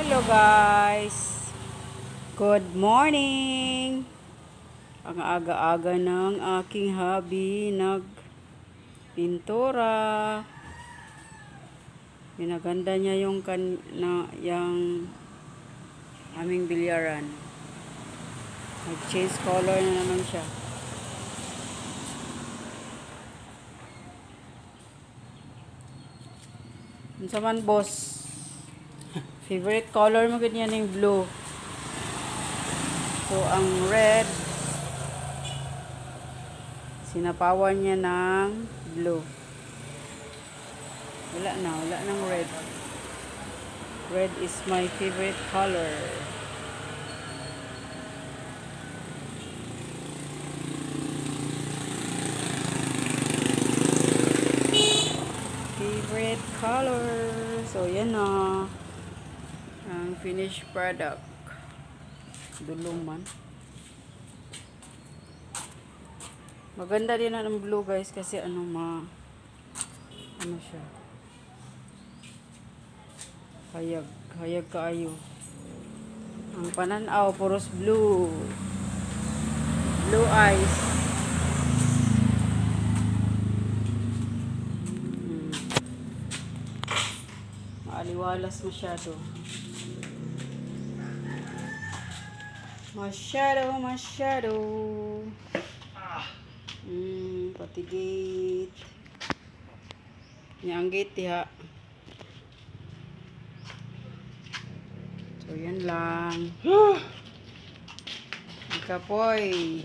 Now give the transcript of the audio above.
Hello guys! Good morning! Ang aga-aga ng aking hubby nagpintura. Pinaganda niya yung aming bilyaran. Nag-change color na naman siya. Unsa man boss? Favorite color mo ganyan yung blue. So, ang red, sinapawan niya ng blue. Wala nang red. Red is my favorite color. Favorite color. So, yan na. Ang finished product. Dulong man. Maganda din ang blue guys kasi ano siya. Hayag kaayo. Ang pananaw puros blue. Blue eyes. Maaliwalas masyado. Masyado. Pati gate. Yang gate diha. So, yan lang. Ikapoy.